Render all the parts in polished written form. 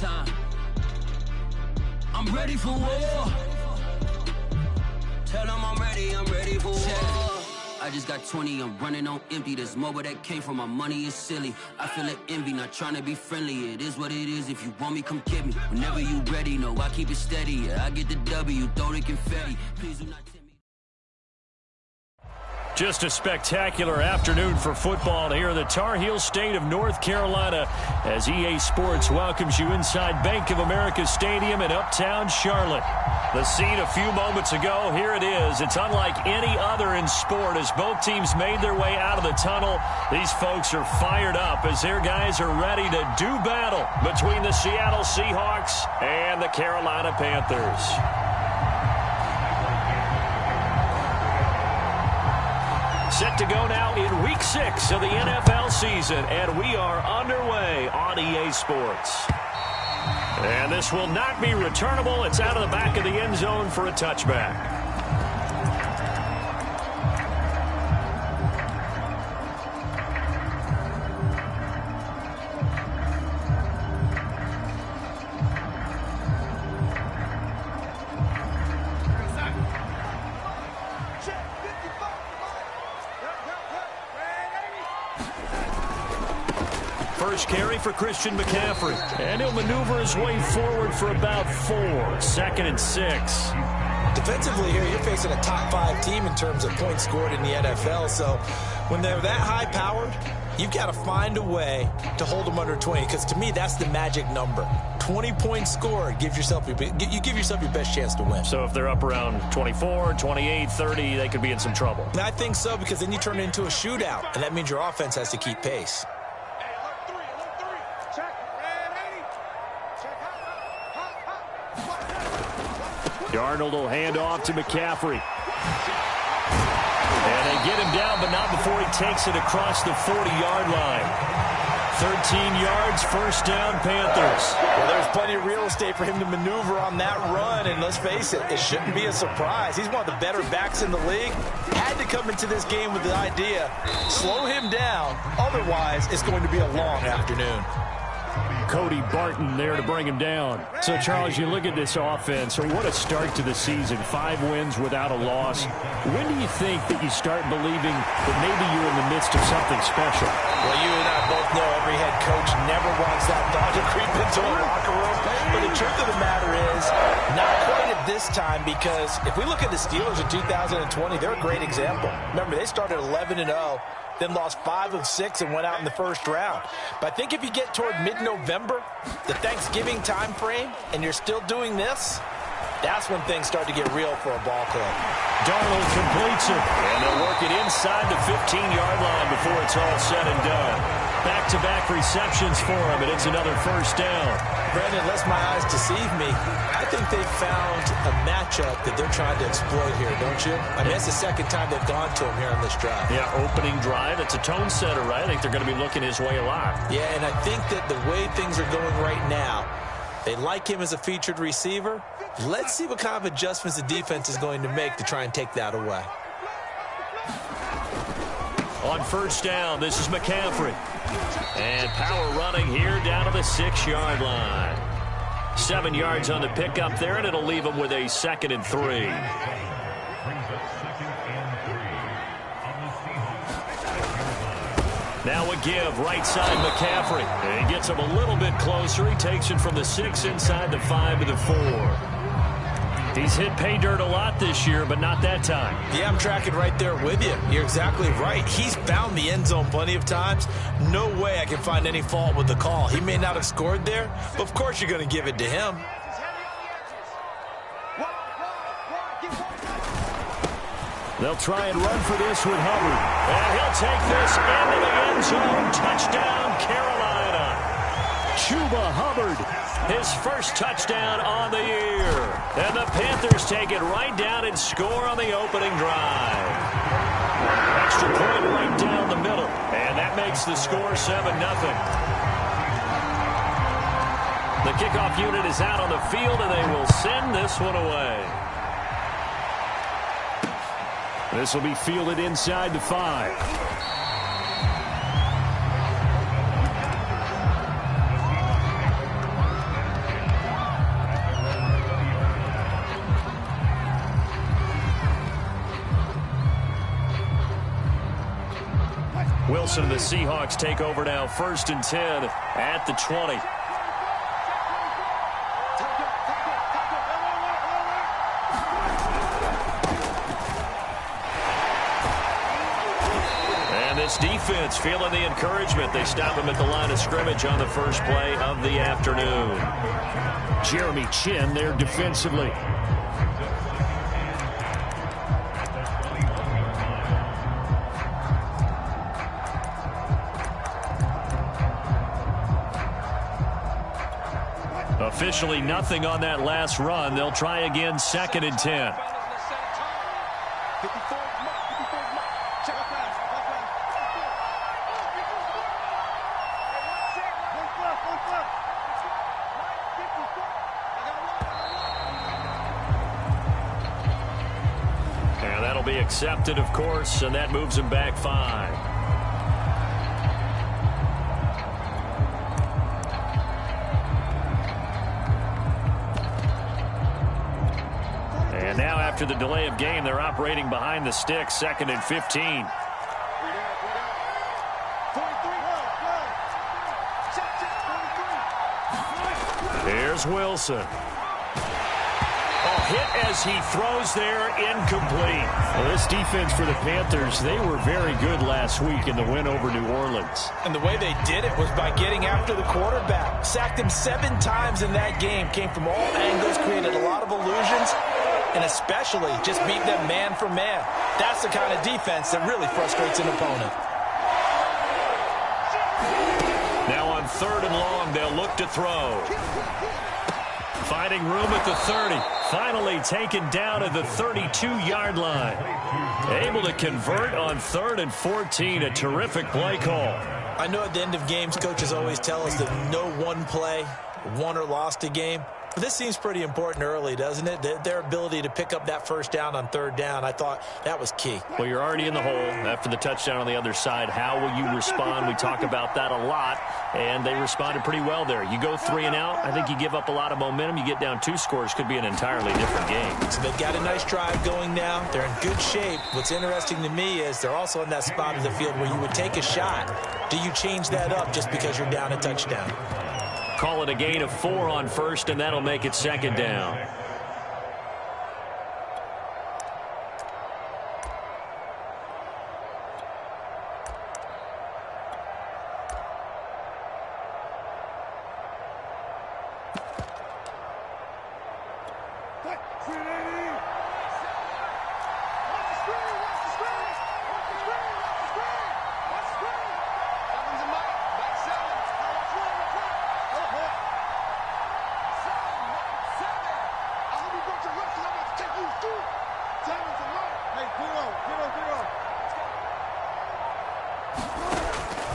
time. I'm ready for war. Tell them I'm ready for war. I just got 20, I'm running on empty. This mobile that came from my money is silly. I feel it envy, not trying to be friendly. It is what it is, if you want me, come get me. Whenever you ready, no, I keep it steady. Yeah, I get the W, throw the confetti. Please do not tempt me. Just a spectacular afternoon for football here in the Tar Heel state of North Carolina as EA Sports welcomes you inside Bank of America Stadium in uptown Charlotte. The scene a few moments ago, here it is. It's unlike any other in sport as both teams made their way out of the tunnel. These folks are fired up as their guys are ready to do battle between the Seattle Seahawks and the Carolina Panthers. Set to go now in Week 6 of the NFL season, and we are underway on EA Sports. And this will not be returnable. It's out of the back of the end zone for a touchback. First carry for Christian McCaffrey. And he'll maneuver his way forward for about 4. 2nd and 6. Defensively here, you're facing a top 5 team in terms of points scored in the NFL. So when they're that high-powered, you've got to find a way to hold them under 20. Because to me, that's the magic number. 20 points scored, you give yourself your best chance to win. So if they're up around 24, 28, 30, they could be in some trouble. And I think so, because then you turn it into a shootout. And that means your offense has to keep pace. Darnold will hand off to McCaffrey. And they get him down, but not before he takes it across the 40-yard line. 13 yards, first down, Panthers. Well, there's plenty of real estate for him to maneuver on that run, and let's face it, it shouldn't be a surprise. He's one of the better backs in the league. Had to come into this game with the idea, slow him down, otherwise it's going to be a long afternoon. Cody Barton there to bring him down. So, Charles, you look at this offense. So what a start to the season. 5 wins without a loss. When do you think that you start believing that maybe you're in the midst of something special? Well, you and I both know every head coach never wants that thought to creep into a locker room. But the truth of the matter is, not quite at this time, because if we look at the Steelers in 2020, they're a great example. Remember, they started 11-0. Then lost 5 of 6 and went out in the first round. But I think if you get toward mid-November, the Thanksgiving time frame, and you're still doing this, that's when things start to get real for a ball club. Darnold completes it, and they'll work it inside the 15-yard line before it's all said and done. Back-to-back receptions for him, and it's another first down. Brandon, unless my eyes deceive me, I think they found a matchup that they're trying to exploit here, don't you? I mean, that's the second time they've gone to him here on this drive. Yeah, opening drive. It's a tone setter, right? I think they're going to be looking his way a lot. Yeah, and I think that the way things are going right now, they like him as a featured receiver. Let's see what kind of adjustments the defense is going to make to try and take that away. On first down, this is McCaffrey. And power running here down to the 6-yard line. 7 yards on the pickup there, and it'll leave him with a 2nd and 3. Now a give, right side McCaffrey. And he gets him a little bit closer. He takes it from the 6 inside the 5 to the 4. He's hit pay dirt a lot this year, but not that time. Yeah, I'm tracking right there with you. You're exactly right. He's found the end zone plenty of times. No way I can find any fault with the call. He may not have scored there, but of course you're going to give it to him. They'll try and run for this with Hubbard. And he'll take this into the end zone. Touchdown, Carolina. Chuba Hubbard, his first touchdown on the year. And the Panthers take it right down and score on the opening drive. Extra point right down the middle. And that makes the score 7-0. The kickoff unit is out on the field, and they will send this one away. This will be fielded inside the 5. Wilson and the Seahawks take over now, 1st and 10 at the 20. And this defense feeling the encouragement. They stop him at the line of scrimmage on the first play of the afternoon. Jeremy Chin there defensively. Officially nothing on that last run. They'll try again, 2nd and 10. And that'll be accepted, of course, and that moves him back 5. And now after the delay of game, they're operating behind the sticks, 2nd and 15. Here's Wilson. Hit as he throws there, incomplete. Well, this defense for the Panthers, they were very good last week in the win over New Orleans. And the way they did it was by getting after the quarterback. Sacked him 7 times in that game. Came from all angles, created a lot of illusions, and especially just beat them man for man. That's the kind of defense that really frustrates an opponent. Now on 3rd and long, they'll look to throw. Finding room at the 30. Finally taken down at the 32-yard line. Able to convert on 3rd and 14. A terrific play call. I know at the end of games, coaches always tell us that no one play won or lost a game. But this seems pretty important early, doesn't it? Their ability to pick up that 1st down on 3rd down, I thought that was key. Well, you're already in the hole after the touchdown on the other side. How will you respond? We talk about that a lot, and they responded pretty well there. You go 3 and out, I think you give up a lot of momentum. You get down 2 scores, could be an entirely different game. So they've got a nice drive going now. They're in good shape. What's interesting to me is they're also in that spot of the field where you would take a shot. Do you change that up just because you're down a touchdown? Call it a gain of 4 on 1st, and that'll make it 2nd down.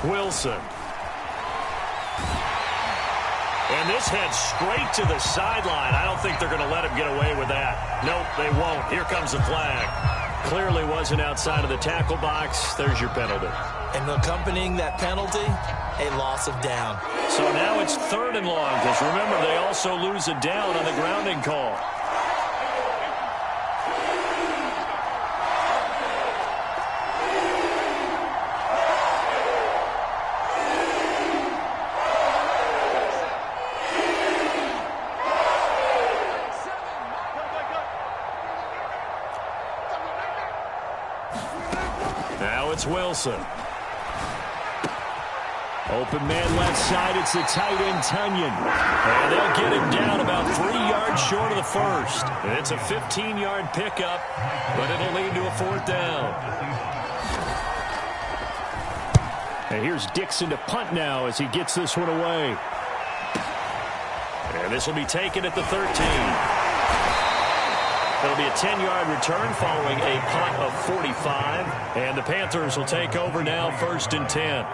Wilson. And this heads straight to the sideline. I don't think they're going to let him get away with that. Nope, they won't. Here comes the flag. Clearly wasn't outside of the tackle box. There's your penalty. And accompanying that penalty, a loss of down. So now it's 3rd and long, because remember, they also lose a down on the grounding call. Now it's Wilson. Open man left side. It's the tight end, Tunyon. And they'll get him down about 3 yards short of the 1st. It's a 15-yard pickup, but it'll lead to a 4th down. And here's Dixon to punt now as he gets this one away. And this will be taken at the 13. It'll be a 10-yard return following a punt of 45. And the Panthers will take over now, 1st and 10.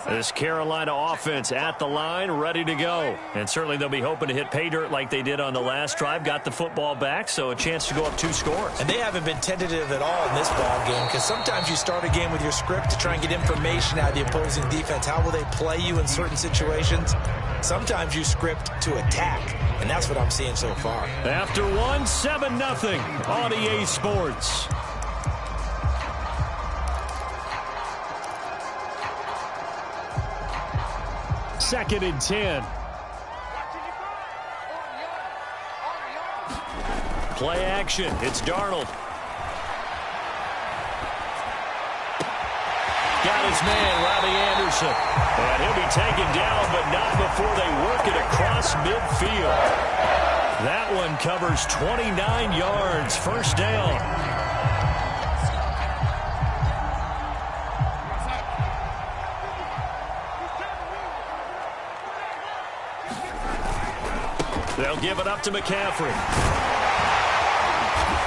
This Carolina offense at the line, ready to go. And certainly they'll be hoping to hit pay dirt like they did on the last drive. Got the football back, so a chance to go up 2 scores. And they haven't been tentative at all in this ball game, because sometimes you start a game with your script to try and get information out of the opposing defense. How will they play you in certain situations? Sometimes you script to attack, and that's what I'm seeing so far. After 1, 7-0 on EA Sports. Second and 10. Play action. It's Darnold. Got his man, Robbie Anderson. And he'll be taken down, but not before they work it across midfield. That one covers 29 yards. First down. They'll give it up to McCaffrey.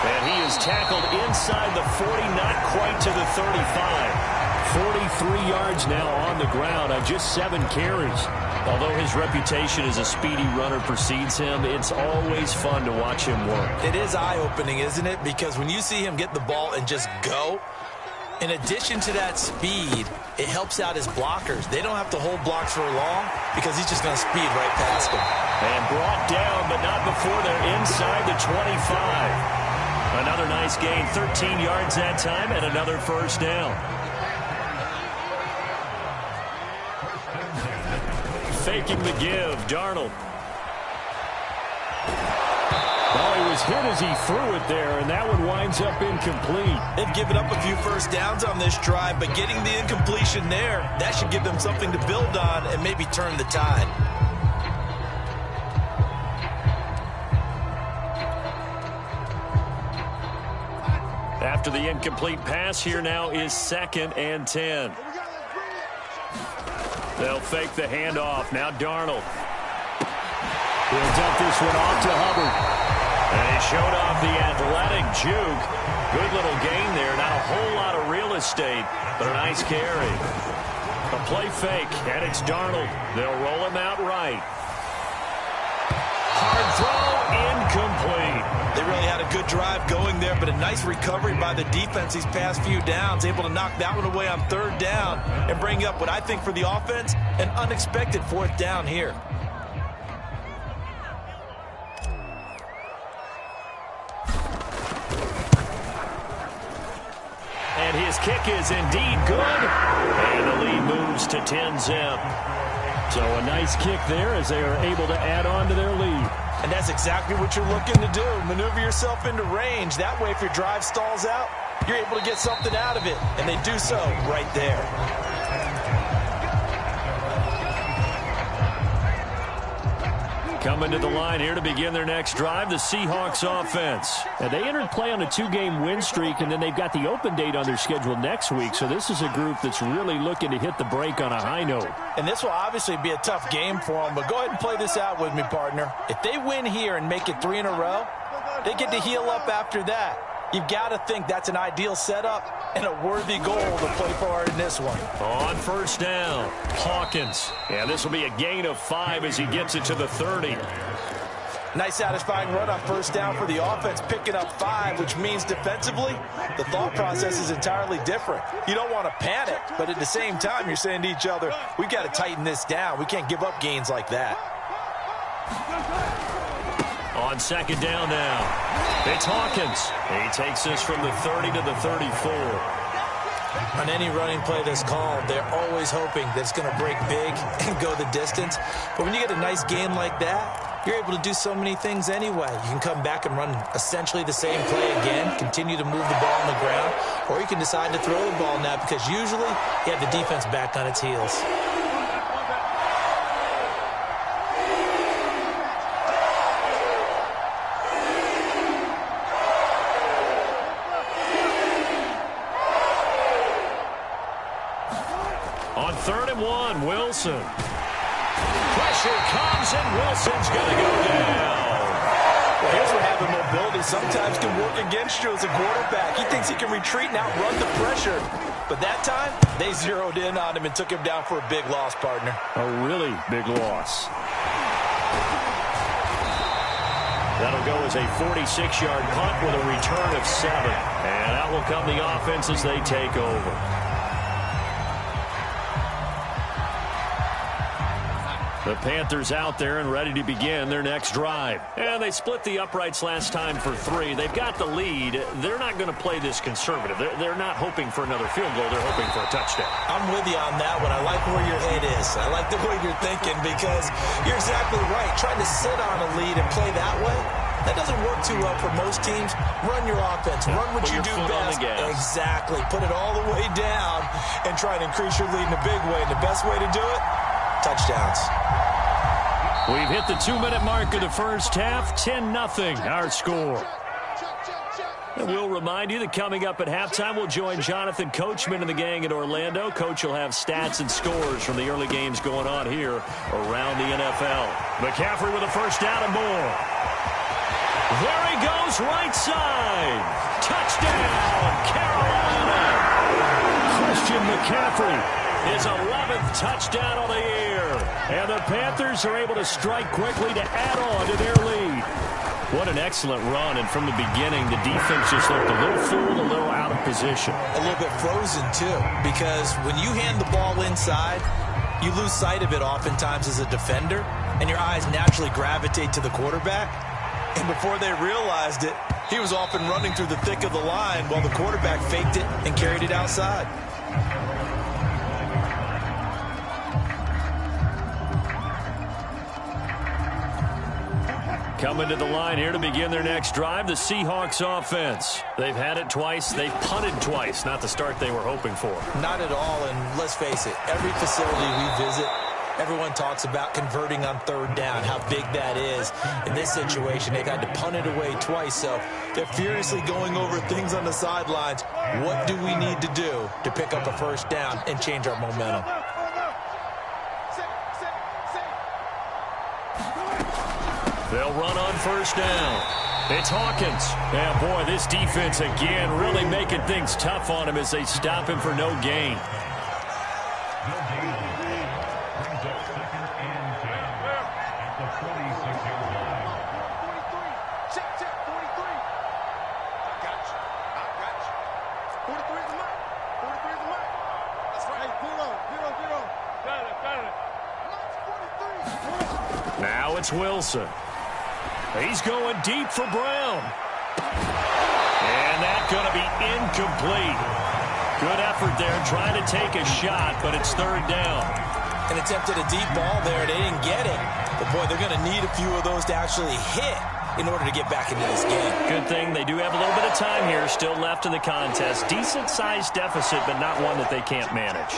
And he is tackled inside the 40, not quite to the 35. 43 yards now on the ground on just 7 carries. Although his reputation as a speedy runner precedes him, it's always fun to watch him work. It is eye-opening, isn't it? Because when you see him get the ball and just go, in addition to that speed, it helps out his blockers. They don't have to hold blocks for long because he's just going to speed right past them. And brought down, but not before they're inside the 25. Another nice gain, 13 yards that time, and another first down. Faking the give, Darnold. Oh, he was hit as he threw it there, and that one winds up incomplete. They've given up a few first downs on this drive, but getting the incompletion there, that should give them something to build on and maybe turn the tide. After the incomplete pass, here now is 2nd and 10. They'll fake the handoff. Now Darnold. He'll dump this one off to Hubbard. And he showed off the athletic juke. Good little gain there. Not a whole lot of real estate, but a nice carry. A play fake, and it's Darnold. They'll roll him out right. Hard throw, incomplete. They really had a good drive going there, but a nice recovery by the defense these past few downs, able to knock that one away on 3rd down and bring up what I think for the offense, an unexpected 4th down here. And his kick is indeed good. And the lead moves to 10-zip. So a nice kick there as they are able to add on to their lead. And that's exactly what you're looking to do. Maneuver yourself into range. That way, if your drive stalls out, you're able to get something out of it. And they do so right there. Coming to the line here to begin their next drive, the Seahawks offense. And they entered play on a 2-game win streak, and then they've got the open date on their schedule next week. So this is a group that's really looking to hit the break on a high note. And this will obviously be a tough game for them, but go ahead and play this out with me, partner. If they win here and make it 3 in a row, they get to heal up after that. You've got to think that's an ideal setup and a worthy goal to play for in this one. On first down, Hawkins. And this will be a gain of 5 as he gets it to the 30. Nice satisfying run on first down for the offense, picking up 5, which means defensively, the thought process is entirely different. You don't want to panic, but at the same time, you're saying to each other, we've got to tighten this down. We can't give up gains like that. On second down now, it's Hawkins. He takes this from the 30 to the 34. On any running play that's called, they're always hoping that it's going to break big and go the distance. But when you get a nice gain like that, you're able to do so many things anyway. You can come back and run essentially the same play again, continue to move the ball on the ground, or you can decide to throw the ball now because usually you have the defense back on its heels. On 3rd and 1, Wilson. Pressure comes, and Wilson's going to go down. Well, here's what having mobility sometimes can work against you as a quarterback. He thinks he can retreat and outrun the pressure. But that time, they zeroed in on him and took him down for a big loss, partner. A really big loss. That'll go as a 46-yard punt with a return of 7. And out will come the offense as they take over. The Panthers out there and ready to begin their next drive. And they split the uprights last time for 3. They've got the lead. They're not going to play this conservative. They're not hoping for another field goal. They're hoping for a touchdown. I'm with you on that one. I like where your head is. I like the way you're thinking because you're exactly right. Trying to sit on a lead and play that way, that doesn't work too well for most teams. Run your offense. Run what you do best. Exactly. Put it all the way down and try and increase your lead in a big way. And the best way to do it, touchdowns. We've hit the 2-minute mark of the first half. 10-0 our score. And we'll remind you that coming up at halftime, we'll join Jonathan Coachman and the gang in Orlando. Coach will have stats and scores from the early games going on here around the NFL. McCaffrey with a first down and more. There he goes, right side. Touchdown, Carolina. Christian McCaffrey. His 11th touchdown of the year. And the Panthers are able to strike quickly to add on to their lead. What an excellent run. And from the beginning, the defense just looked a little fooled, a little out of position. A little bit frozen, too. Because when you hand the ball inside, you lose sight of it oftentimes as a defender. And your eyes naturally gravitate to the quarterback. And before they realized it, he was off and running through the thick of the line while the quarterback faked it and carried it outside. Coming to the line here to begin their next drive, the Seahawks offense. They've had it twice. They've punted twice. Not the start they were hoping for. Not at all, and let's face it, every facility we visit, everyone talks about converting on third down, how big that is. In this situation, they've had to punt it away twice, so they're furiously going over things on the sidelines. What do we need to do to pick up a first down and change our momentum? They'll run on first down. It's Hawkins. Yeah, boy, this defense again really making things tough on him as they stop him for no gain. Now it's Wilson. He's going deep for Brown. And that's going to be incomplete. Good effort there trying to take a shot, but it's third down. And attempted a deep ball there. They didn't get it. But, boy, they're going to need a few of those to actually hit in order to get back into this game. Good thing they do have a little bit of time here still left in the contest. Decent-sized deficit, but not one that they can't manage.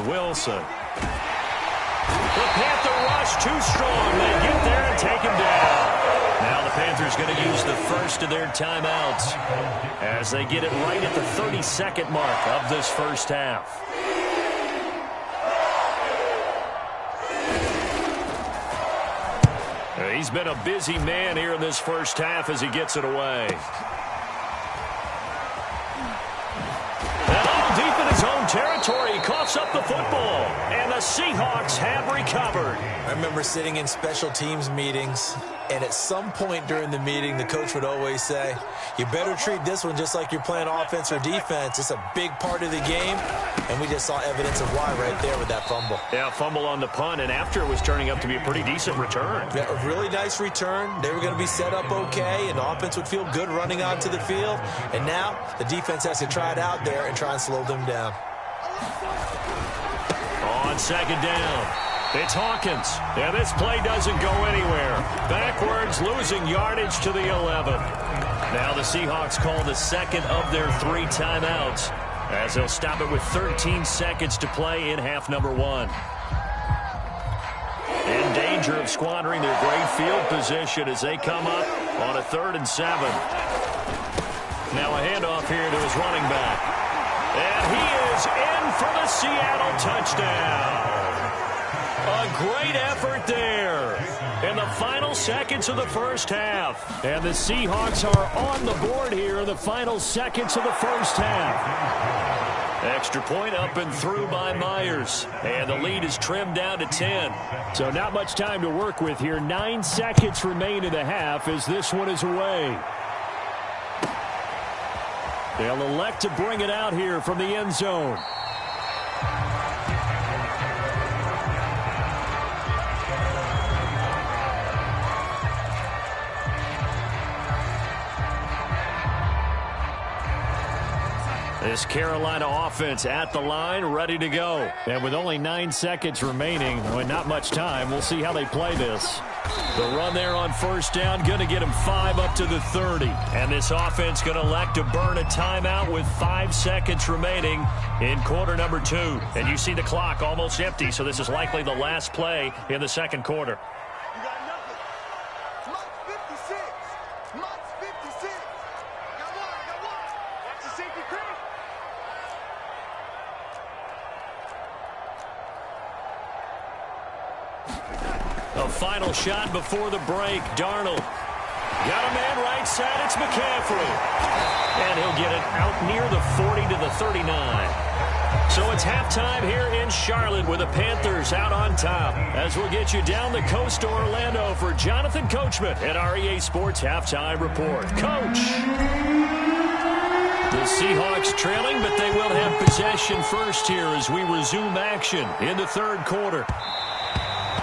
Wilson. The Panther rush too strong. They get there and take him down. Now the Panthers going to use the first of their timeouts as they get it right at the 32nd mark of this first half. He's been a busy man here in this first half as he gets it away. Territory, he coughs up the football, and the Seahawks have recovered. I remember sitting in special teams meetings, and at some point during the meeting, the coach would always say, you better treat this one just like you're playing offense or defense. It's a big part of the game, and we just saw evidence of why right there with that fumble. Yeah, fumble on the punt, and after it was turning up to be a pretty decent return. Yeah, a really nice return. They were going to be set up okay, and the offense would feel good running onto the field, and now the defense has to try it out there and try and slow them down. On second down, it's Hawkins. Yeah, this play doesn't go anywhere. Backwards, losing yardage to the 11. Now the Seahawks call the second of their 3 timeouts as they'll stop it with 13 seconds to play in half number 1. In danger of squandering their great field position as they come up on a 3rd and 7. Now a handoff here to his running back. And he is in for the Seattle touchdown. A great effort there in the final seconds of the first half. And the Seahawks are on the board here in the final seconds of the first half. Extra point up and through by Myers. And the lead is trimmed down to 10. So not much time to work with here. 9 seconds remain in the half as this one is away. They'll elect to bring it out here from the end zone. This Carolina offense at the line, ready to go. And with only 9 seconds remaining, well, not much time, we'll see how they play this. The run there on first down, going to get them 5 up to the 30. And this offense going to elect to burn a timeout with 5 seconds remaining in quarter number 2. And you see the clock almost empty, so this is likely the last play in the second quarter. Final shot before the break. Darnold got a man right side. It's McCaffrey. And he'll get it out near the 40 to the 39. So it's halftime here in Charlotte with the Panthers out on top. As we'll get you down the coast to Orlando for Jonathan Coachman at our EA Sports Halftime Report. Coach. The Seahawks trailing, but they will have possession first here as we resume action in the third quarter.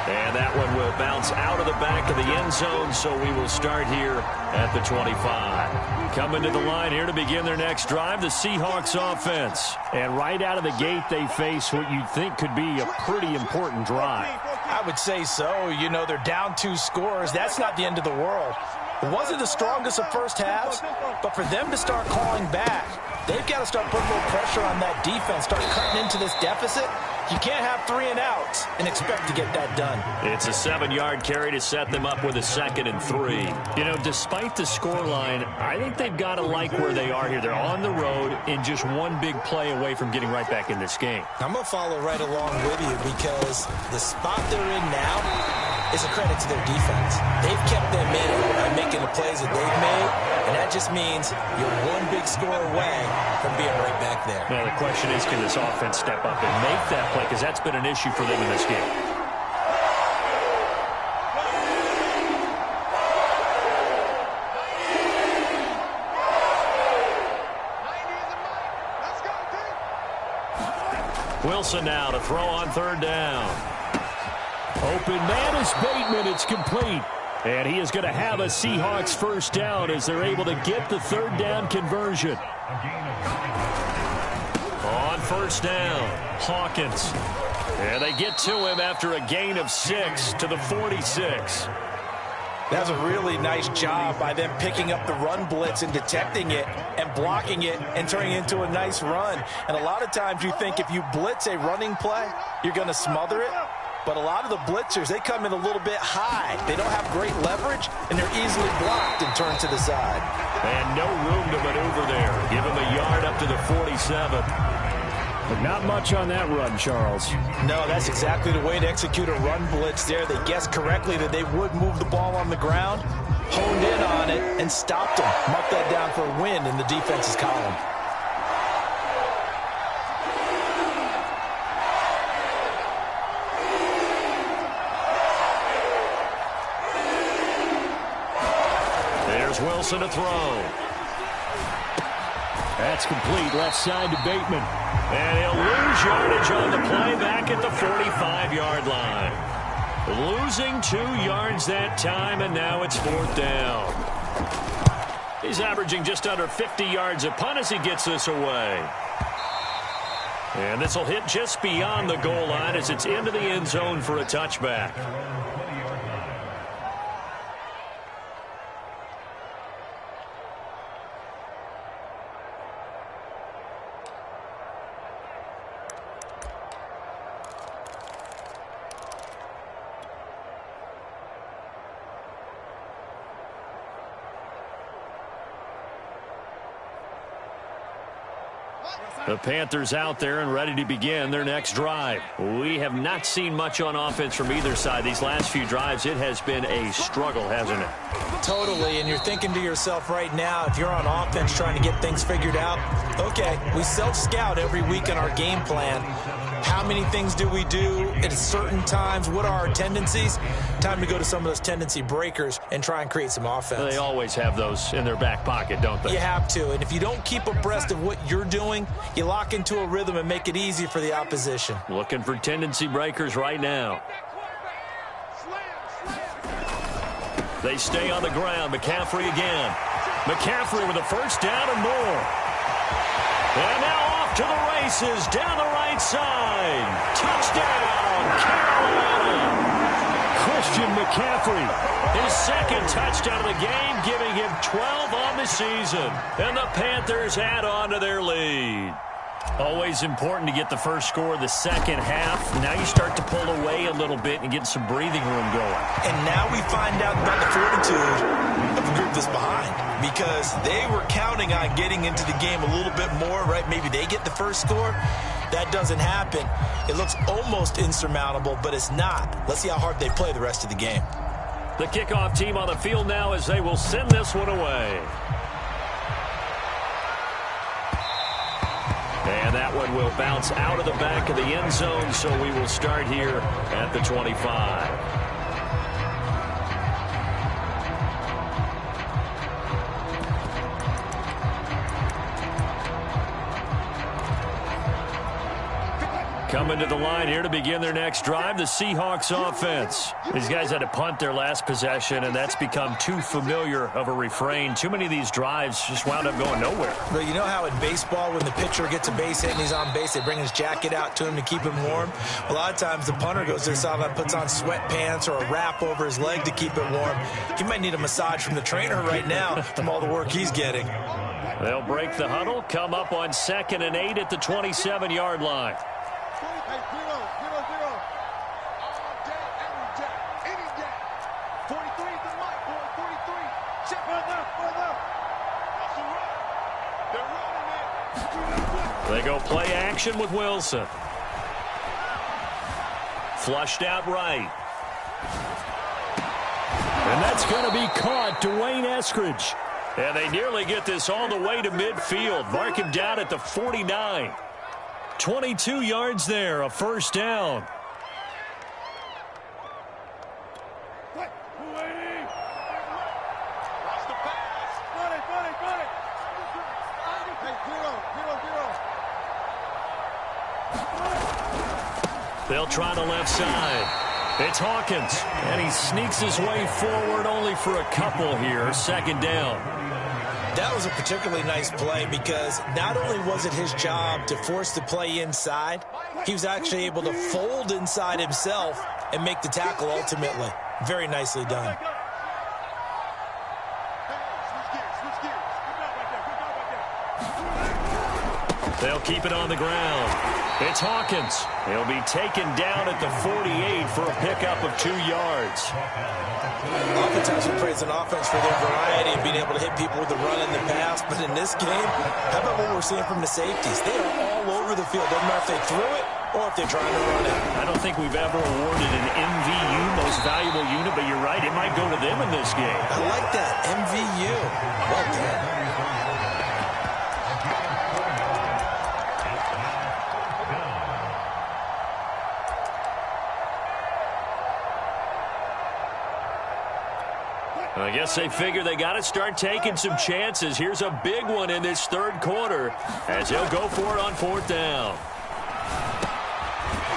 And that one will bounce out of the back of the end zone, so we will start here at the 25. Coming to the line here to begin their next drive, the Seahawks offense. And right out of the gate, they face what you'd think could be a pretty important drive. I would say so. You know, they're down 2 scores. That's not the end of the world. It wasn't the strongest of first halves, but for them to start calling back, they've got to start putting a little pressure on that defense, start cutting into this deficit. You can't have 3 and outs and expect to get that done. It's a 7-yard carry to set them up with a 2nd and 3. You know, despite the scoreline, I think they've got to like where they are here. They're on the road and just one big play away from getting right back in this game. I'm going to follow right along with you because the spot they're in now is a credit to their defense. They've kept them in it by making the plays that they've made, and that just means you're one big score away from being right back there. Now, the question is, can this offense step up and make that play? Because that's been an issue for them in this game. Wilson now to throw on third down. Open man is Bateman. It's complete. And he is going to have a Seahawks first down as they're able to get the third down conversion. On first down, Hawkins. And they get to him after a gain of 6 to the 46. That's a really nice job by them picking up the run blitz and detecting it and blocking it and turning it into a nice run. And a lot of times you think if you blitz a running play, you're going to smother it. But a lot of the blitzers, they come in a little bit high. They don't have great leverage, and they're easily blocked and turned to the side. And no room to maneuver there. Give him a yard up to the 47. But not much on that run, Charles. No, that's exactly the way to execute a run blitz there. They guessed correctly that they would move the ball on the ground, honed in on it, and stopped them. Mark that down for a win in the defense's column. Wilson to throw. That's complete. Left side to Bateman. And he'll lose yardage on the play back at the 45-yard line. Losing 2 yards that time, and now it's 4th down. He's averaging just under 50 yards a punt as he gets this away. And this will hit just beyond the goal line as it's into the end zone for a touchback. The Panthers out there and ready to begin their next drive. We have not seen much on offense from either side. These last few drives, it has been a struggle, hasn't it? Totally, and you're thinking to yourself right now, if you're on offense trying to get things figured out, okay, we self-scout every week in our game plan. How many things do we do at certain times? What are our tendencies? Time to go to some of those tendency breakers and try and create some offense. They always have those in their back pocket, don't they? You have to, and if you don't keep abreast of what you're doing, you lock into a rhythm and make it easy for the opposition. Looking for tendency breakers right now. They stay on the ground. McCaffrey again. McCaffrey with a first down and more. And now off to the races down the right side. Touchdown, Carolina. Christian McCaffrey, his second touchdown of the game, giving him 12 on the season. And the Panthers add on to their lead. Always important to get the first score of the second half. Now you start to pull away a little bit and get some breathing room going. And now we find out about the fortitude of the group that's behind, because they were counting on getting into the game a little bit more, right? Maybe they get the first score. That doesn't happen. It looks almost insurmountable, but it's not. Let's see how hard they play the rest of the game. The kickoff team on the field now as they will send this one away. And that one will bounce out of the back of the end zone, so we will start here at the 25. Coming to the line here to begin their next drive, the Seahawks offense. These guys had to punt their last possession, and that's become too familiar of a refrain. Too many of these drives just wound up going nowhere. Well, you know how in baseball, when the pitcher gets a base hit and he's on base, they bring his jacket out to him to keep him warm? A lot of times the punter goes to the sideline, puts on sweatpants or a wrap over his leg to keep it warm. He might need a massage from the trainer right now from all the work he's getting. They'll break the huddle, come up on 2nd and 8 at the 27-yard line. They go play action with Wilson. Flushed out right. And that's going to be caught. Dwayne Eskridge. And they nearly get this all the way to midfield. Mark him down at the 49. 22 yards there, a first down. They'll try the left side. It's Hawkins, and he sneaks his way forward only for a couple here. Second down. That was a particularly nice play because not only was it his job to force the play inside, he was actually able to fold inside himself and make the tackle ultimately. Very nicely done. They'll keep it on the ground. It's Hawkins. He'll be taken down at the 48 for a pickup of 2 yards. Oftentimes we praise an offense for their variety and being able to hit people with the run and the pass, but in this game, how about what we're seeing from the safeties? They are all over the field. Doesn't matter if they threw it or if they're trying to run it. I don't think we've ever awarded an MVU, most valuable unit, but you're right, it might go to them in this game. I like that, MVU. Well done. I guess they figure they got to start taking some chances. Here's a big one in this third quarter as he'll go for it on 4th down.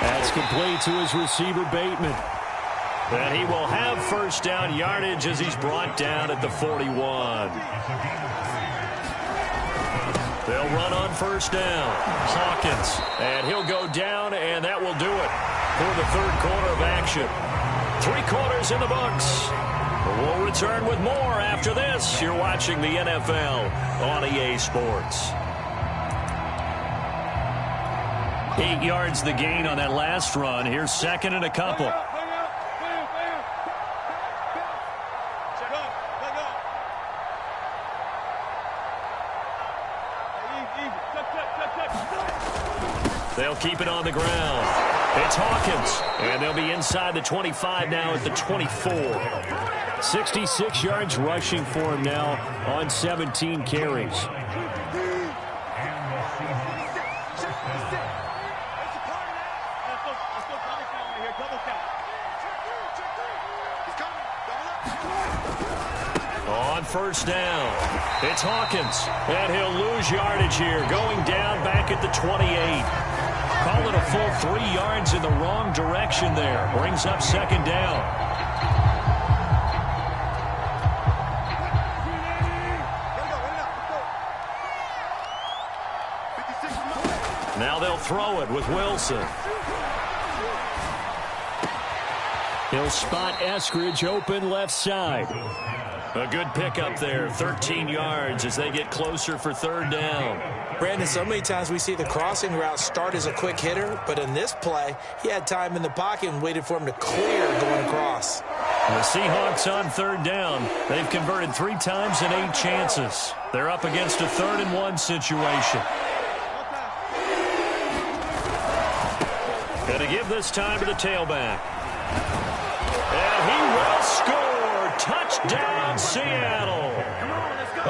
That's complete to his receiver, Bateman. And he will have first down yardage as he's brought down at the 41. They'll run on first down. Hawkins. And he'll go down, and that will do it for the third quarter of action. 3 quarters in the books. We'll return with more after this. You're watching the NFL on EA Sports. 8 yards the gain on that last run. Here's 2nd and a couple. They'll keep it on the ground. It's Hawkins, and they'll be inside the 25 now at the 24. 66 yards rushing for him now on 17 carries. On first down, it's Hawkins, and he'll lose yardage here, going down back at the 28. Call it a full 3 yards in the wrong direction there. Brings up second down. Now they'll throw it with Wilson. He'll spot Eskridge open left side. A good pickup there, 13 yards as they get closer for third down. Brandon, so many times we see the crossing route start as a quick hitter, but in this play, he had time in the pocket and waited for him to clear going across. The Seahawks on third down. They've converted 3 times in 8 chances. They're up against a 3rd and 1 situation. Going to give this time to the tailback. And he will score. Touchdown, Seattle.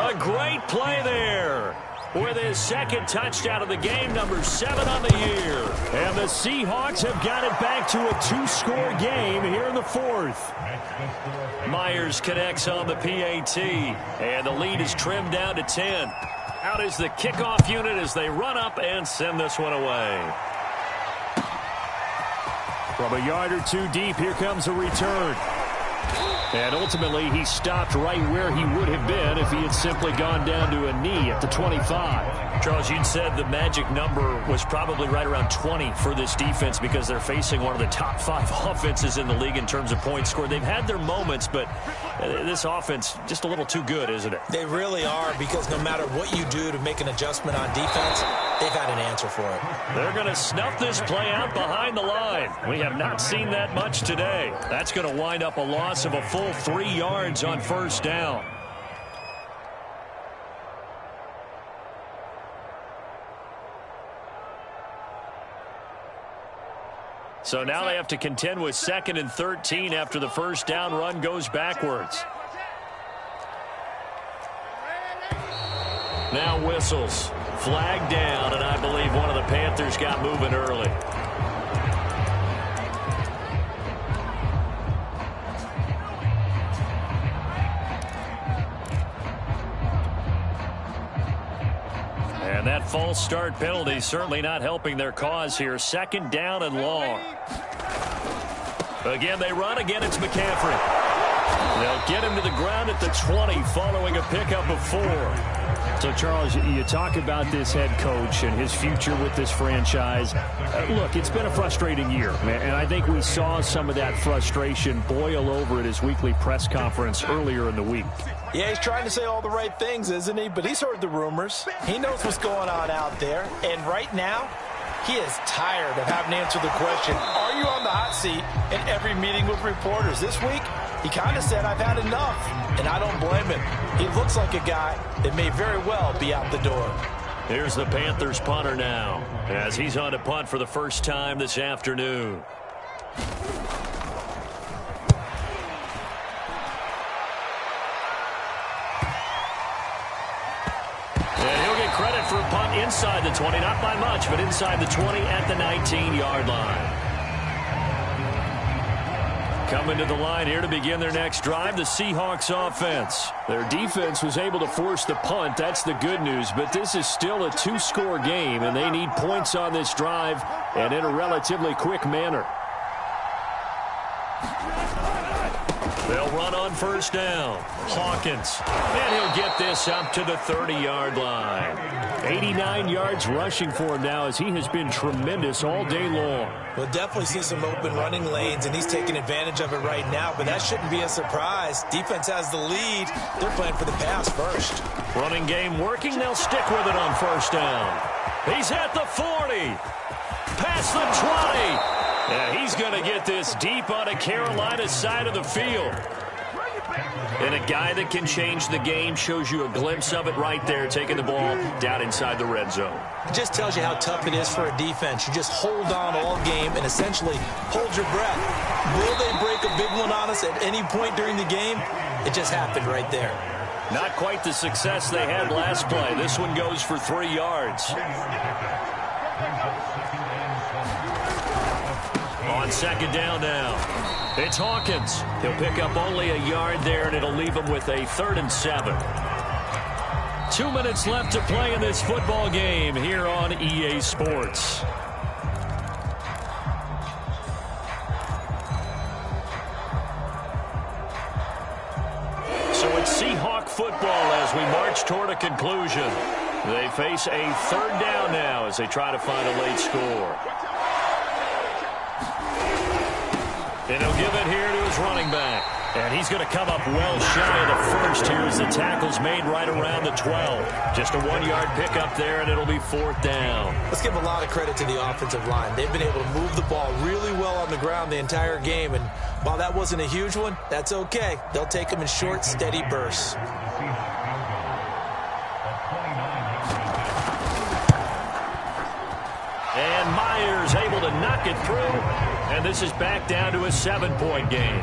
A great play there with his second touchdown of the game, number 7 on the year. And the Seahawks have got it back to a 2-score game here in the 4th. Myers connects on the PAT, and the lead is trimmed down to 10. Out is the kickoff unit as they run up and send this one away. From a yard or 2 deep, here comes a return. And ultimately, he stopped right where he would have been if he had simply gone down to a knee at the 25. Charles, you'd said the magic number was probably right around 20 for this defense because they're facing one of the top 5 offenses in the league in terms of points scored. They've had their moments, but this offense just a little too good, isn't it? They really are, because no matter what you do to make an adjustment on defense, they've got an answer for it. They're going to snuff this play out behind the line. We have not seen that much today. That's going to wind up a loss of a full 3 yards on first down. So now they have to contend with 2nd and 13 after the first down run goes backwards. Now whistles. Flag down, and I believe one of the Panthers got moving early. And that false start penalty certainly not helping their cause here. 2nd down and long. Again, they run. Again, it's McCaffrey. They'll get him to the ground at the 20 following a pickup of 4. So, Charles, you talk about this head coach and his future with this franchise. Look, it's been a frustrating year, man, and I think we saw some of that frustration boil over at his weekly press conference earlier in the week. Yeah, he's trying to say all the right things, isn't he? But he's heard the rumors. He knows what's going on out there. And right now, he is tired of having to answer the question, are you on the hot seat in every meeting with reporters? This week, he kind of said, I've had enough. And I don't blame him. He looks like a guy that may very well be out the door. Here's the Panthers punter now as he's on to punt for the first time this afternoon. And he'll get credit for a punt inside the 20, not by much, but inside the 20 at the 19-yard line. Coming to the line here to begin their next drive, the Seahawks offense. Their defense was able to force the punt. That's the good news. But this is still a 2-score game, and they need points on this drive and in a relatively quick manner. They'll run on first down. Hawkins. And he'll get this up to the 30-yard line. 89 yards rushing for him now as he has been tremendous all day long. We'll definitely see some open running lanes, and he's taking advantage of it right now, but that shouldn't be a surprise. Defense has the lead. They're playing for the pass first. Running game working. They'll stick with it on first down. He's at the 40. Past the 20. Yeah, he's going to get this deep on a Carolina side of the field. And a guy that can change the game, shows you a glimpse of it right there, taking the ball down inside the red zone. It just tells you how tough it is for a defense. You just hold on all game and essentially hold your breath. Will they break a big one on us at any point during the game? It just happened right there. Not quite the success they had last play. This one goes for 3 yards. On second down now, it's Hawkins. He'll pick up only a yard there, and it'll leave him with a 3rd and 7. 2 minutes left to play in this football game here on EA Sports. So it's Seahawk football as we march toward a conclusion. They face a 3rd down now as they try to find a late score. And he'll give it here to his running back. And he's going to come up well shy of the first here as the tackle's made right around the 12. Just a 1-yard pickup there, and it'll be 4th down. Let's give a lot of credit to the offensive line. They've been able to move the ball really well on the ground the entire game. And while that wasn't a huge one, that's okay. They'll take them in short, steady bursts. And Myers able to knock it through. And this is back down to a 7-point game.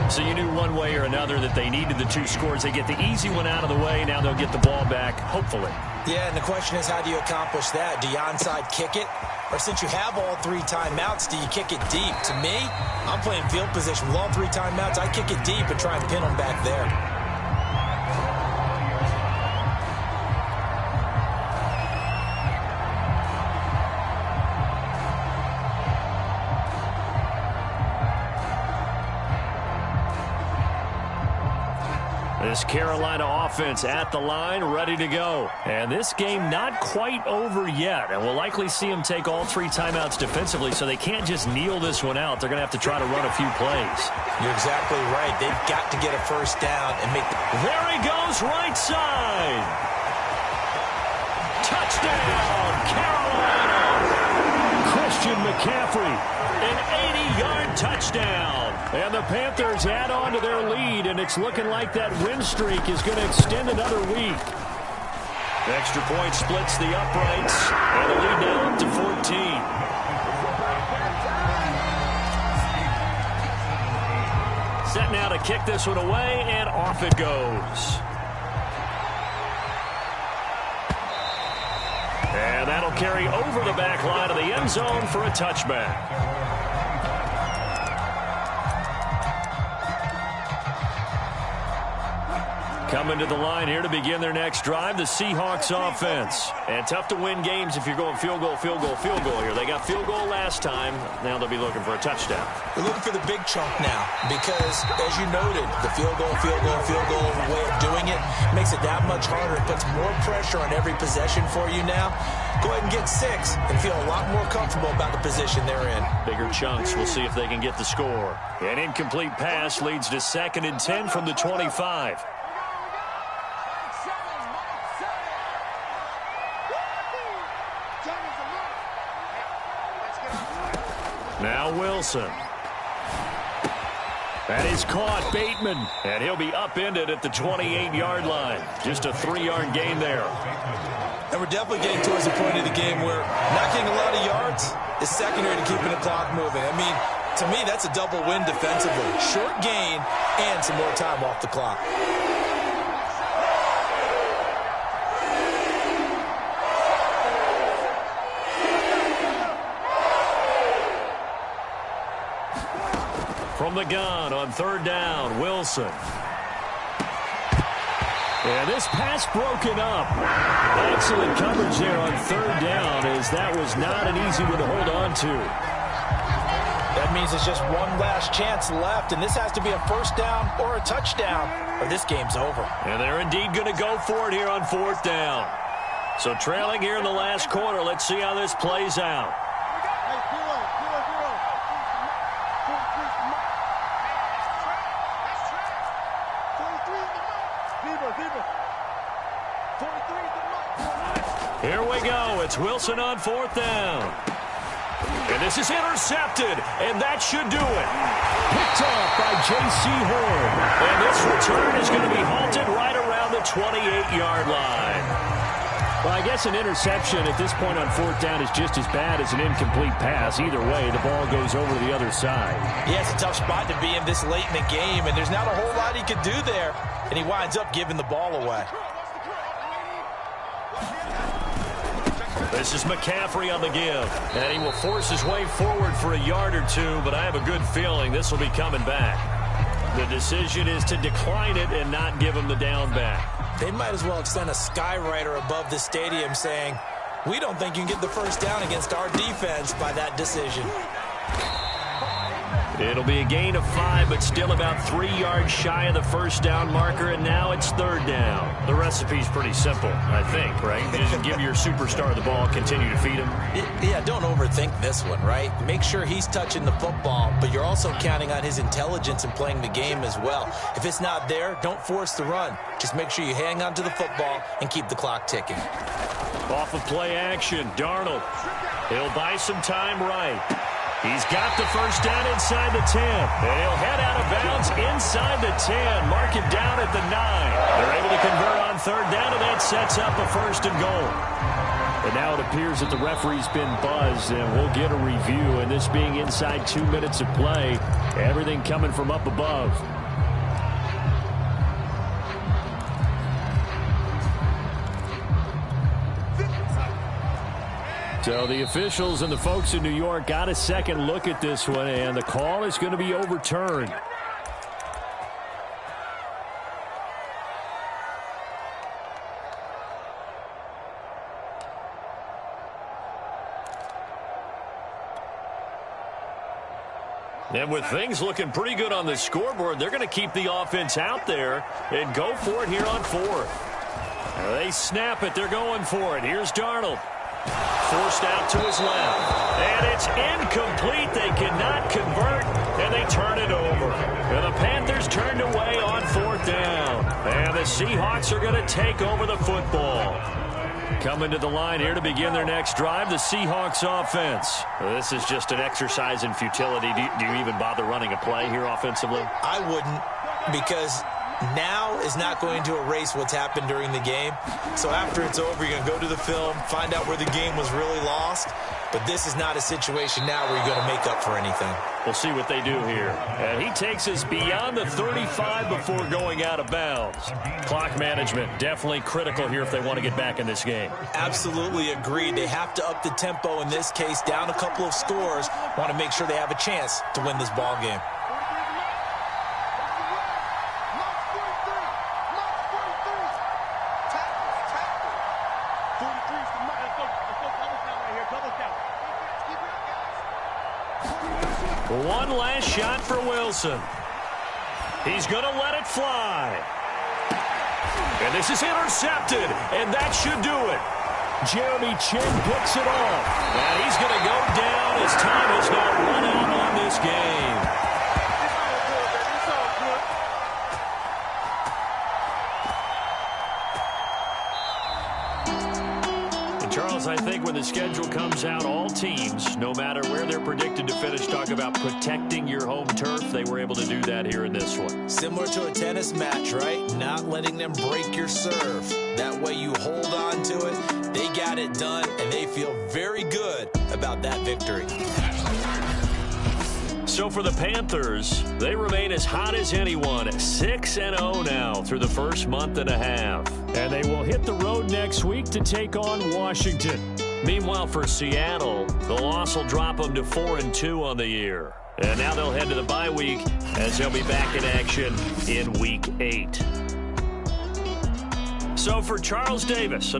So you knew one way or another that they needed the 2 scores. They get the easy one out of the way. Now they'll get the ball back, hopefully. Yeah, and the question is, how do you accomplish that? Do you onside kick it? Or since you have all 3 timeouts, do you kick it deep? To me, I'm playing field position with all 3 timeouts. I kick it deep and try and pin them back there. This Carolina offense at the line, ready to go. And this game not quite over yet. And we'll likely see them take all 3 timeouts defensively, so they can't just kneel this one out. They're going to have to try to run a few plays. You're exactly right. They've got to get a first down and make... There he goes, right side. Touchdown, Carolina. Christian McCaffrey, an 80-yard touchdown. And the Panthers add on to their lead, and it's looking like that win streak is going to extend another week. Extra point splits the uprights, and the lead now up to 14. Set now to kick this one away, and off it goes. And that'll carry over the back line of the end zone for a touchback. Coming to the line here to begin their next drive, the Seahawks offense. And tough to win games if you're going field goal, field goal, field goal here. They got field goal last time. Now they'll be looking for a touchdown. They're looking for the big chunk now because, as you noted, the field goal way of doing it makes it that much harder. It puts more pressure on every possession for you now. Go ahead and get 6 and feel a lot more comfortable about the position they're in. Bigger chunks. We'll see if they can get the score. An incomplete pass leads to 2nd and 10 from the 25. Now Wilson. That is caught, Bateman. And he'll be upended at the 28-yard line. Just a 3-yard gain there. And we're definitely getting towards the point of the game where not getting a lot of yards is secondary to keeping the clock moving. I mean, to me, that's a double win defensively. Short gain and some more time off the clock. From the gun on 3rd down, Wilson. And this pass broken up. Excellent coverage there on 3rd down, as that was not an easy one to hold on to. That means it's just one last chance left, and this has to be a first down or a touchdown, or this game's over. And they're indeed going to go for it here on 4th down. So trailing here in the last quarter, let's see how this plays out. Here we go. It's Wilson on 4th down. And this is intercepted, and that should do it. Picked up by J.C. Horn. And this return is going to be halted right around the 28-yard line. Well, I guess an interception at this point on fourth down is just as bad as an incomplete pass. Either way, the ball goes over to the other side. Yeah, it's a tough spot to be in this late in the game, and there's not a whole lot he could do there. And he winds up giving the ball away. This is McCaffrey on the give. And he will force his way forward for a yard or two, but I have a good feeling this will be coming back. The decision is to decline it and not give him the down back. They might as well extend a skywriter above the stadium saying, we don't think you can get the first down against our defense by that decision. It'll be a gain of 5, but still about 3 yards shy of the first down marker, and now it's third down. The recipe's pretty simple, I think, right? Just give your superstar the ball, continue to feed him. Yeah, don't overthink this one, right? Make sure he's touching the football, but you're also counting on his intelligence in playing the game as well. If it's not there, don't force the run. Just make sure you hang on to the football and keep the clock ticking. Off of play action, Darnold. He'll buy some time right. He's got the first down inside the 10. And he'll head out of bounds inside the 10. Mark it down at the 9. They're able to convert on third down, and that sets up a first and goal. And now it appears that the referee's been buzzed, and we'll get a review. And this being inside 2 minutes of play, everything coming from up above. So the officials and the folks in New York got a second look at this one, and the call is going to be overturned. And with things looking pretty good on the scoreboard, they're going to keep the offense out there and go for it here on fourth. They snap it. They're going for it. Here's Darnold. Forced out to his left. And it's incomplete. They cannot convert, and they turn it over. And the Panthers turned away on fourth down. And the Seahawks are going to take over the football. Coming to the line here to begin their next drive, the Seahawks offense. This is just an exercise in futility. Do you even bother running a play here offensively? I wouldn't, because now is not going to erase what's happened during the game. So after it's over, you're going to go to the film, find out where the game was really lost. But this is not a situation now where you're going to make up for anything. We'll see what they do here. And he takes us beyond the 35 before going out of bounds. Clock management definitely critical here if they want to get back in this game. Absolutely agreed. They have to up the tempo in this case, down a couple of scores. Want to make sure they have a chance to win this ball game. One last shot for Wilson. He's going to let it fly. And this is intercepted, and that should do it. Jeremy Chin picks it off. And he's going to go down as time has now run out on this game. Charles, I think when the schedule comes out, all teams, no matter where they're predicted to finish, talk about protecting your home turf. They were able to do that here in this one. Similar to a tennis match, right? Not letting them break your serve. That way you hold on to it. They got it done, and they feel very good about that victory. So for the Panthers, they remain as hot as anyone, 6-0 now through the first month and a half. And they will hit the road next week to take on Washington. Meanwhile, for Seattle, the loss will drop them to 4-2 on the year. And now they'll head to the bye week as they'll be back in action in Week 8. So for Charles Davis,